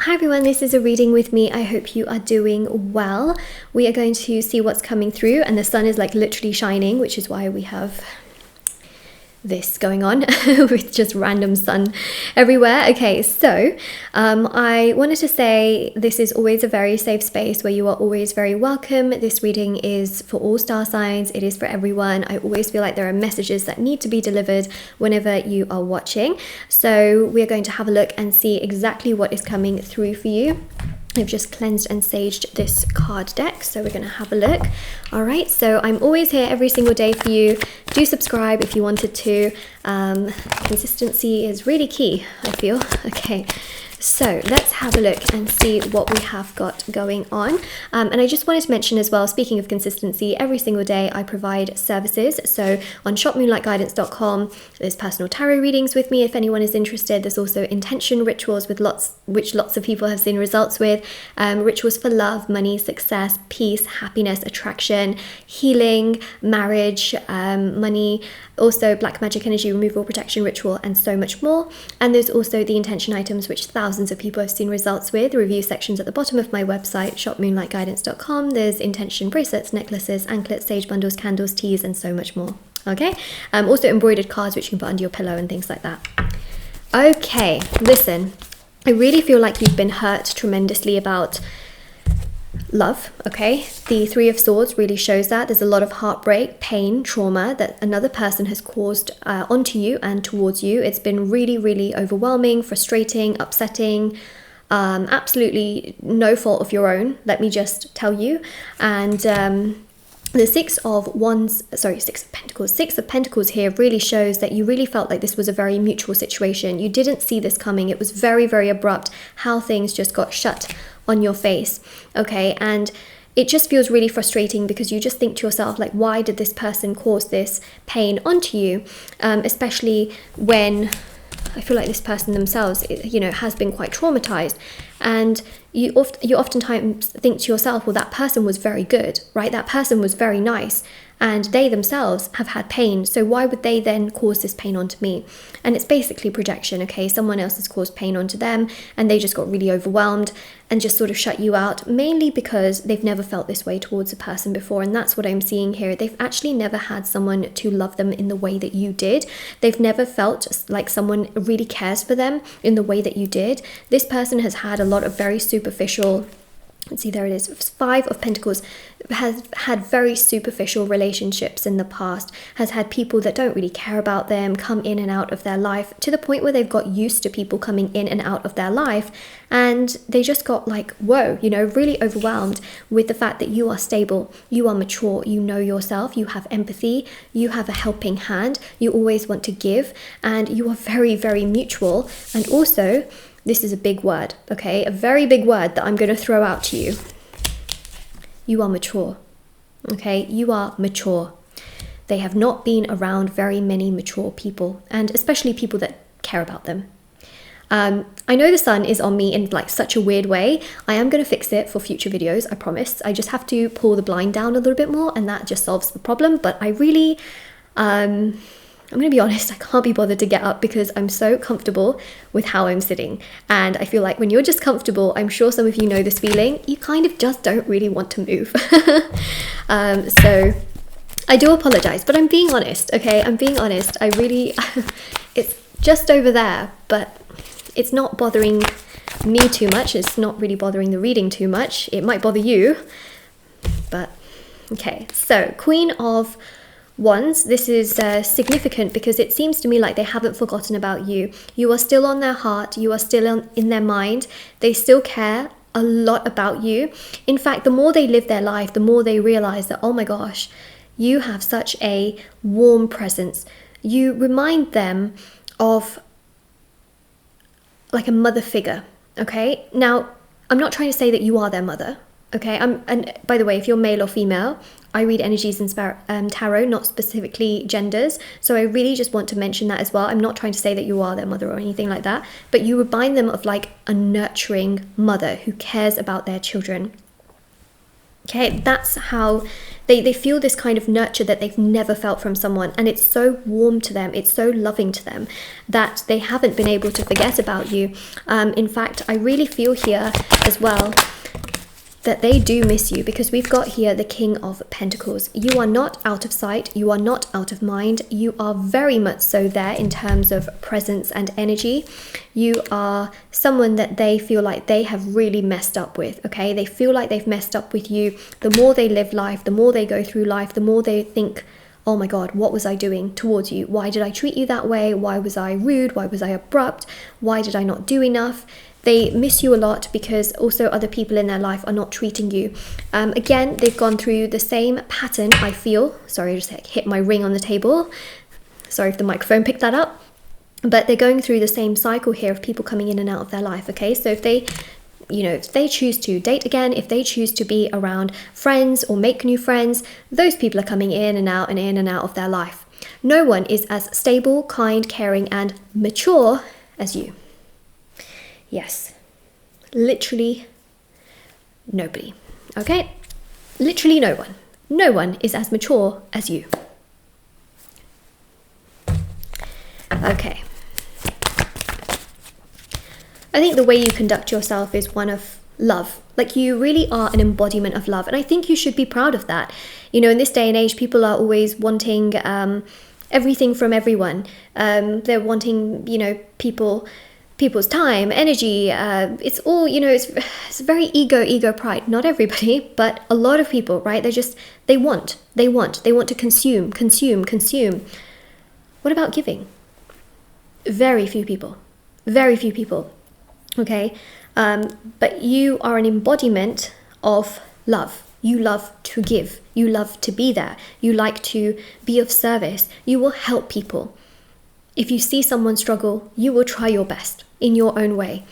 Hi everyone, this is a reading with me. I hope you are doing well. We are going to see what's coming through, and the sun is like literally shining, which is why we have this going on with just random sun everywhere. Okay, so I wanted to say this is always a very safe space where you are always very welcome. This reading is for all star signs. It is for everyone. I always feel like there are messages that need to be delivered whenever you are watching. So we are going to have a look and see exactly what is coming through for you. I've just cleansed and saged this card deck, so we're going to have a look. All right, so I'm always here every single day for you. Do subscribe if you wanted to. Consistency is really key, I feel. Okay, so let's have a look and see what we have got going on. And I just wanted to mention as well, speaking of consistency, every single day I provide services. So on shopmoonlightguidance.com, there's personal tarot readings with me if anyone is interested. There's also intention rituals with which lots of people have seen results with. Rituals for love, money, success, peace, happiness, attraction, healing, marriage, money, also black magic energy removal, protection ritual, and so much more. And there's also the intention items which thousands of people have seen results with. The review sections at the bottom of my website, shopmoonlightguidance.com. There's intention bracelets, necklaces, anklets, sage bundles, candles, teas, and so much more. Okay, also embroidered cards which you can put under your pillow and things like that. Okay, listen, I really feel like you've been hurt tremendously about love. Okay, the Three of Swords really shows that there's a lot of heartbreak, pain, trauma that another person has caused onto you and towards you. It's been really, really overwhelming, frustrating, upsetting, absolutely no fault of your own, let me just tell you. And the Six of Pentacles here really shows that you really felt like this was a very mutual situation. You didn't see this coming. It was very, very abrupt how things just got shut on your face. Okay, and it just feels really frustrating because you just think to yourself, like, why did this person cause this pain onto you? Especially when I feel like this person themselves, you know, has been quite traumatized. And you oftentimes think to yourself, well, that person was very good, right? That person was very nice, and they themselves have had pain. So why would they then cause this pain onto me? And it's basically projection, okay? Someone else has caused pain onto them, and they just got really overwhelmed and just sort of shut you out, mainly because they've never felt this way towards a person before. And that's what I'm seeing here. They've actually never had someone to love them in the way that you did. They've never felt like someone really cares for them in the way that you did. This person has had a lot of very superficial, let's see, there it is, Five of Pentacles, has had very superficial relationships in the past, has had people that don't really care about them come in and out of their life, to the point where they've got used to people coming in and out of their life, and they just got like, whoa, you know, really overwhelmed with the fact that you are stable, you are mature, you know yourself, you have empathy, you have a helping hand, you always want to give, and you are very, very mutual. And also, this is a big word, okay? A very big word that I'm going to throw out to you. You are mature, okay? You are mature. They have not been around very many mature people, and especially people that care about them. I know the sun is on me in like such a weird way. I am going to fix it for future videos, I promise. I just have to pull the blind down a little bit more, and that just solves the problem. But I really, I'm going to be honest, I can't be bothered to get up because I'm so comfortable with how I'm sitting. And I feel like when you're just comfortable, I'm sure some of you know this feeling, you kind of just don't really want to move. So I do apologize, but I'm being honest, okay? I'm being honest. I really, it's just over there, but it's not bothering me too much. It's not really bothering the reading too much. It might bother you, but okay. So Queen of Wands, this is significant because it seems to me like they haven't forgotten about you. You are still on their heart. You are still in their mind. They still care a lot about you. In fact, the more they live their life, the more they realize that, oh my gosh, you have such a warm presence. You remind them of like a mother figure, okay? Now, I'm not trying to say that you are their mother, okay? And by the way, if you're male or female, I read energies in tarot, not specifically genders. So I really just want to mention that as well. I'm not trying to say that you are their mother or anything like that, but you remind them of like a nurturing mother who cares about their children. Okay, that's how they feel this kind of nurture that they've never felt from someone, and it's so warm to them, it's so loving to them, that they haven't been able to forget about you. In fact, I really feel here as well that they do miss you, because we've got here the King of Pentacles. You are not out of sight, you are not out of mind, you are very much so there in terms of presence and energy. You are someone that they feel like they have really messed up with, okay? They feel like they've messed up with you. The more they live life, the more they go through life, the more they think, oh my God, what was I doing towards you? Why did I treat you that way? Why was I rude? Why was I abrupt? Why did I not do enough? They miss you a lot because also other people in their life are not treating you. Again, they've gone through the same pattern, I feel. Sorry, I just hit my ring on the table. Sorry if the microphone picked that up. But they're going through the same cycle here of people coming in and out of their life, okay? So if they, if they choose to date again, if they choose to be around friends or make new friends, those people are coming in and out and in and out of their life. No one is as stable, kind, caring, and mature as you. Yes, literally nobody, okay? Literally no one. No one is as mature as you. Okay. I think the way you conduct yourself is one of love. Like, you really are an embodiment of love. And I think you should be proud of that. In this day and age, people are always wanting everything from everyone. They're wanting, people's time, energy, it's all, it's very ego pride. Not everybody, but a lot of people, right? They want to consume. What about giving? Very few people, okay? But you are an embodiment of love. You love to give, you love to be there, you like to be of service, you will help people. If you see someone struggle, you will try your best in your own way.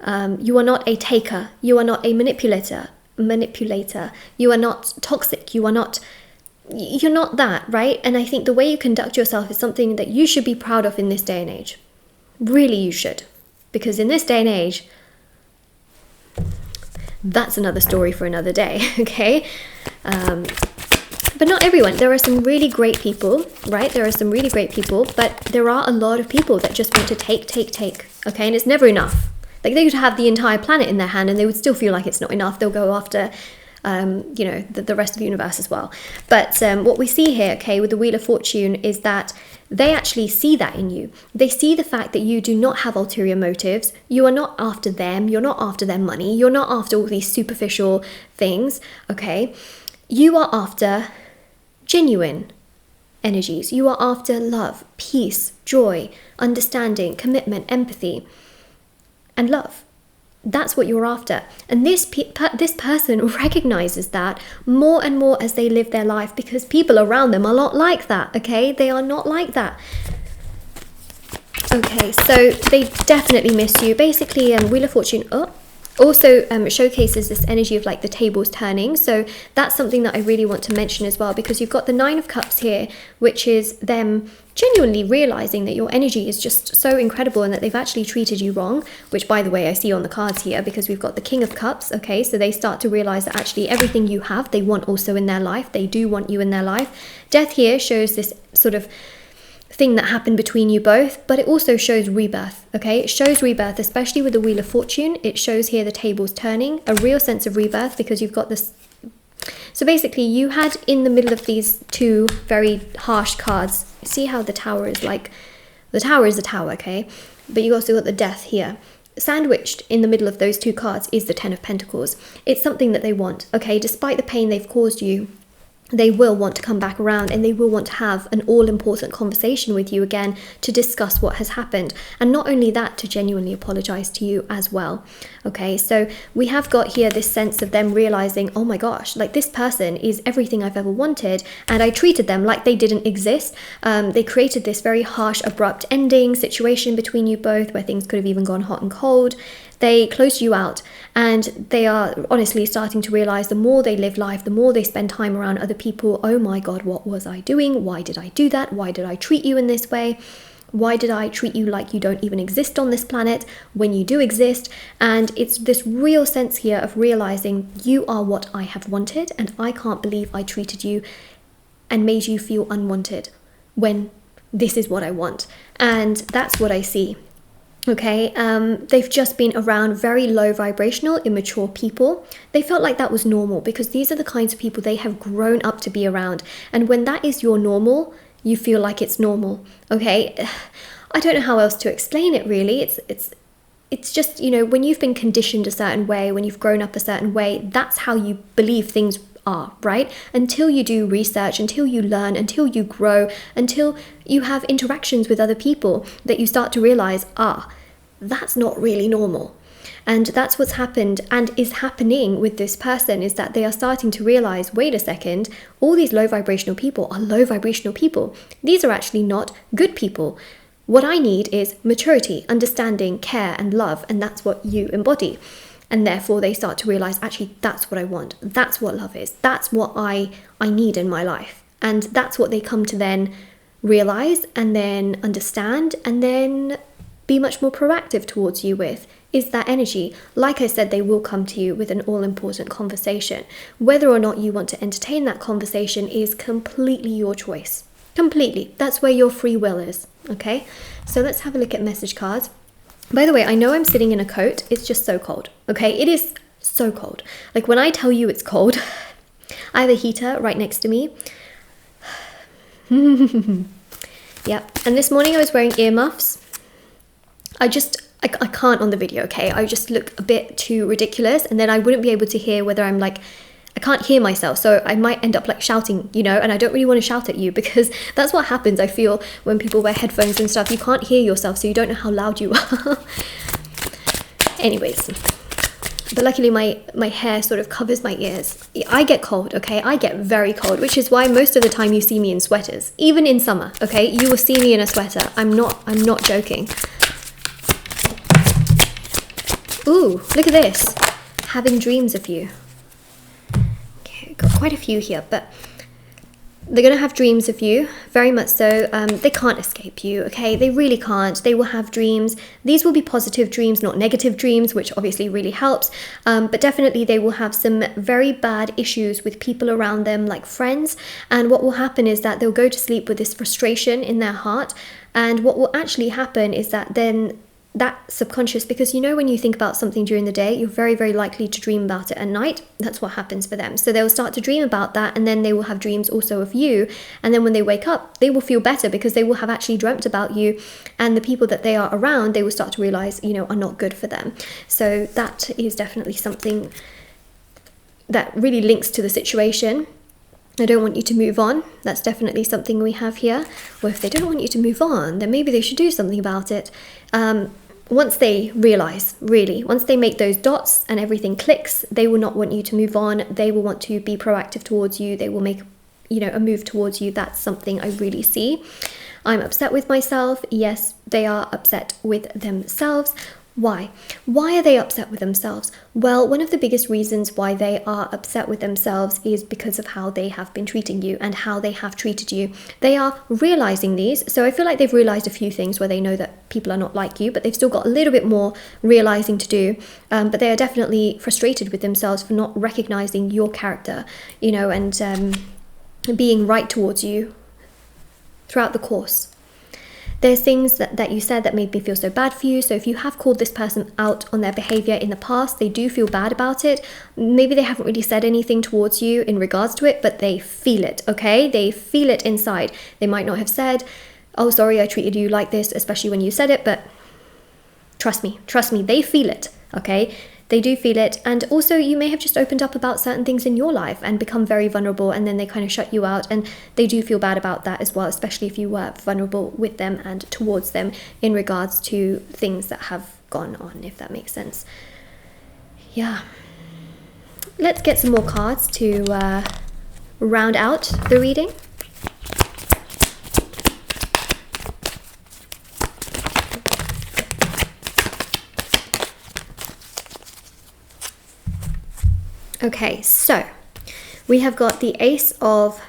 You are not a taker. You are not a manipulator. You are not toxic. You're not that, right? And I think the way you conduct yourself is something that you should be proud of in this day and age. Really, you should. Because in this day and age, that's another story for another day, okay? But not everyone. There are some really great people, right? There are some really great people, but there are a lot of people that just want to take, okay? And it's never enough. Like, they could have the entire planet in their hand and they would still feel like it's not enough. They'll go after, the rest of the universe as well. But what we see here, okay, with the Wheel of Fortune is that they actually see that in you. They see the fact that you do not have ulterior motives. You are not after them. You're not after their money. You're not after all these superficial things, okay? You are after genuine energies. You are after love, peace, joy, understanding, commitment, empathy, and love. That's what you're after. And this person recognizes that more and more as they live their life, because people around them are not like that, okay? They are not like that. Okay, so they definitely miss you. Basically, Wheel of Fortune also showcases this energy of like the tables turning. So that's something that I really want to mention as well, because you've got the Nine of Cups here, which is them genuinely realizing that your energy is just so incredible and that they've actually treated you wrong, which, by the way, I see on the cards here, because we've got the King of Cups, okay? So they start to realize that actually everything you have, they want also in their life. They do want you in their life. Death here shows this sort of thing that happened between you both, but it also shows rebirth, okay? It shows rebirth, especially with the Wheel of Fortune. It shows here the tables turning, a real sense of rebirth, because you've got this. So basically, you had in the middle of these two very harsh cards, see how the Tower is like, the Tower is the Tower, okay? But you also got the Death here. Sandwiched in the middle of those two cards is the Ten of Pentacles. It's something that they want, okay? Despite the pain they've caused you, they will want to come back around, and they will want to have an all-important conversation with you again to discuss what has happened. And not only that, to genuinely apologize to you as well. Okay, so we have got here this sense of them realizing, oh my gosh, like this person is everything I've ever wanted, and I treated them like they didn't exist. They created this very harsh, abrupt ending situation between you both, where things could have even gone hot and cold. They closed you out, and they are honestly starting to realize the more they live life, the more they spend time around other people. Oh my God, what was I doing? Why did I do that? Why did I treat you in this way? Why did I treat you like you don't even exist on this planet when you do exist? And it's this real sense here of realizing you are what I have wanted, and I can't believe I treated you and made you feel unwanted when this is what I want. And that's what I see. Okay, they've just been around very low vibrational, immature people. They felt like that was normal because these are the kinds of people they have grown up to be around. And when that is your normal, you feel like it's normal. Okay, I don't know how else to explain it really. It's just, you know, when you've been conditioned a certain way, when you've grown up a certain way, that's how you believe things are, right? Until you do research, until you learn, until you grow, until you have interactions with other people, that you start to realize, that's not really normal. And that's what's happened and is happening with this person, is that they are starting to realize, wait a second, all these low vibrational people are low vibrational people. These are actually not good people. What I need is maturity, understanding, care, and love, and that's what you embody. And therefore they start to realize, actually, that's what I want. That's what love is. That's what I need in my life. And that's what they come to then realize and then understand and then be much more proactive towards you with, is that energy. Like I said, they will come to you with an all-important conversation. Whether or not you want to entertain that conversation is completely your choice. Completely. That's where your free will is. Okay? So let's have a look at message cards. By the way, I know I'm sitting in a coat. It's just so cold. Okay? It is so cold. Like when I tell you it's cold, I have a heater right next to me. Yep. And this morning I was wearing earmuffs. I can't on the video, okay? I just look a bit too ridiculous, and then I wouldn't be able to hear whether I'm like, I can't hear myself, so I might end up like shouting, you know, and I don't really want to shout at you because that's what happens, I feel, when people wear headphones and stuff. You can't hear yourself, so you don't know how loud you are. Anyways, but luckily my hair sort of covers my ears. I get cold, okay? I get very cold, which is why most of the time you see me in sweaters. Even in summer, okay? You will see me in a sweater. I'm not joking. Ooh, look at this. Having dreams of you. Okay, got quite a few here, but they're going to have dreams of you, very much so. They can't escape you, okay? They really can't. They will have dreams. These will be positive dreams, not negative dreams, which obviously really helps. But definitely they will have some very bad issues with people around them, like friends. And what will happen is that they'll go to sleep with this frustration in their heart. And what will actually happen is that then that subconscious, because you know when you think about something during the day, you're very, very likely to dream about it at night. That's what happens for them. So they'll start to dream about that, and then they will have dreams also of you. And then when they wake up, they will feel better because they will have actually dreamt about you, and the people that they are around, they will start to realize, you know, are not good for them. So that is definitely something that really links to the situation. I don't want you to move on. That's definitely something we have here. Or if they don't want you to move on, then maybe they should do something about it. Once they realize, really, once they make those dots and everything clicks, they will not want you to move on. They will want to be proactive towards you. They will make, you know, a move towards you. That's something I really see. I'm upset with myself. Yes, they are upset with themselves. Why? Why are they upset with themselves? Well, one of the biggest reasons why they are upset with themselves is because of how they have been treating you and how they have treated you. They are realizing these. So I feel like they've realized a few things where they know that people are not like you, but they've still got a little bit more realizing to do. But they are definitely frustrated with themselves for not recognizing your character, you know, and being right towards you throughout the course. There's things that you said that made me feel so bad for you. So if you have called this person out on their behavior in the past, they do feel bad about it. Maybe they haven't really said anything towards you in regards to it, but they feel it, okay? They feel it inside. They might not have said, oh, sorry, I treated you like this, especially when you said it, but trust me, they feel it, okay? They do feel it. And also you may have just opened up about certain things in your life and become very vulnerable, and then they kind of shut you out, and they do feel bad about that as well, especially if you were vulnerable with them and towards them in regards to things that have gone on, if that makes sense. Yeah. Let's get some more cards to round out the reading. Okay, so we have got the Ace of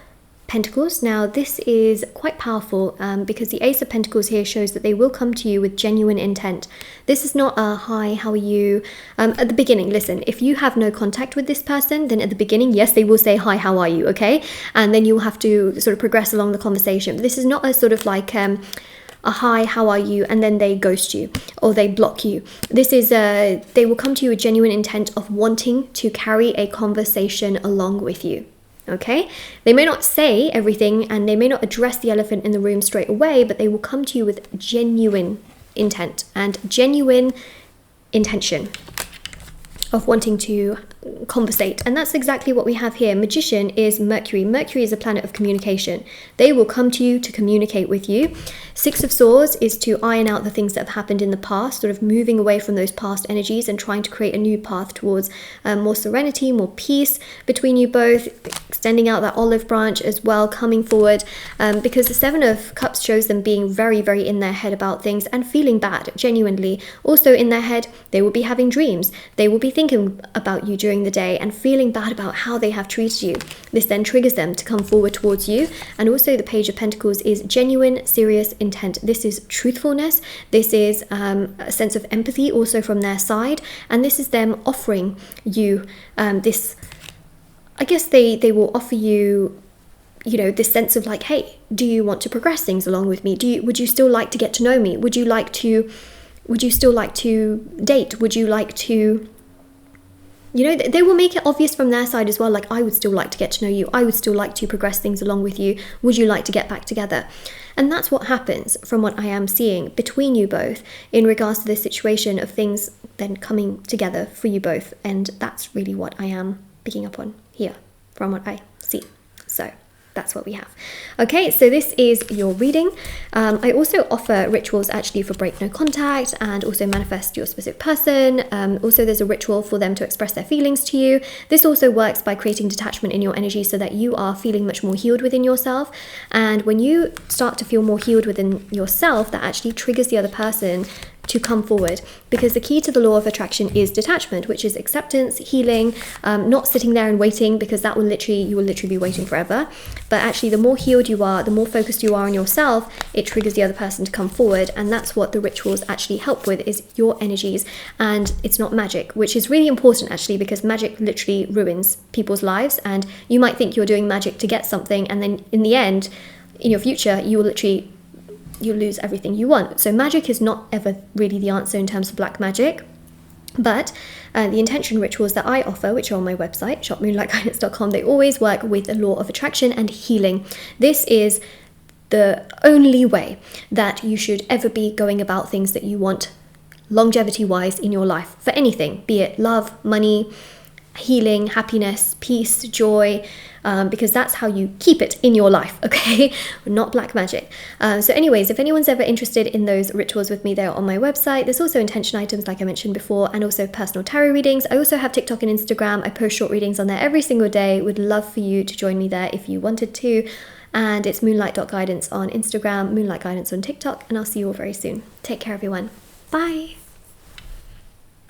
Pentacles. Now this is quite powerful because the Ace of Pentacles here shows that they will come to you with genuine intent. This is not a hi, how are you? At the beginning, listen, if you have no contact with this person, then at the beginning, yes, they will say hi, how are you, okay? And then you'll have to sort of progress along the conversation. This is not a sort of like a hi, how are you? And then they ghost you or they block you. This is they will come to you with genuine intent of wanting to carry a conversation along with you. Okay, they may not say everything and they may not address the elephant in the room straight away, but they will come to you with genuine intent and genuine intention of wanting to conversate. And that's exactly what we have here. Magician is Mercury. Mercury is a planet of communication. They will come to you to communicate with you. Six of Swords is to iron out the things that have happened in the past, sort of moving away from those past energies and trying to create a new path towards more serenity, more peace between you both, extending out that olive branch as well, coming forward, because the Seven of Cups shows them being very, very in their head about things and feeling bad, genuinely. Also in their head, they will be having dreams. They will be thinking about you during the day and feeling bad about how they have treated you. This then triggers them to come forward towards you. And also the Page of Pentacles is genuine, serious intent. This is truthfulness. This is a sense of empathy also from their side. And this is them offering you this, I guess they will offer you, you know, this sense of like, hey, do you want to progress things along with me? Would you still like to get to know me? Would you still like to date? Would you like to, you know, they will make it obvious from their side as well, like, I would still like to get to know you. I would still like to progress things along with you. Would you like to get back together? And that's what happens from what I am seeing between you both in regards to this situation of things then coming together for you both. And that's really what I am picking up on here from what I see. So that's what we have. Okay, so this is your reading. I also offer rituals actually for break no contact and also manifest your specific person. Also there's a ritual for them to express their feelings to you. This also works by creating detachment in your energy so that you are feeling much more healed within yourself. And when you start to feel more healed within yourself, that actually triggers the other person to come forward, because the key to the law of attraction is detachment, which is acceptance, healing, not sitting there and waiting, because that will you will literally be waiting forever. But actually, the more healed you are, the more focused you are on yourself, it triggers the other person to come forward. And that's what the rituals actually help with, is your energies. And it's not magic, which is really important actually, because magic literally ruins people's lives. And you might think you're doing magic to get something, and then in the end, in your future, you'll lose everything you want. So magic is not ever really the answer in terms of black magic. But the intention rituals that I offer, which are on my website, shopmoonlightguidance.com, they always work with the law of attraction and healing. This is the only way that you should ever be going about things that you want longevity-wise in your life, for anything, be it love, money, healing, happiness, peace, joy, because that's how you keep it in your life, okay? Not black magic. So anyways, if anyone's ever interested in those rituals with me, they're on my website. There's also intention items, like I mentioned before, and also personal tarot readings. I also have TikTok and Instagram. I post short readings on there every single day. Would love for you to join me there if you wanted to. And it's moonlight.guidance on Instagram, Moonlight Guidance on TikTok, and I'll see you all very soon. Take care, everyone. Bye.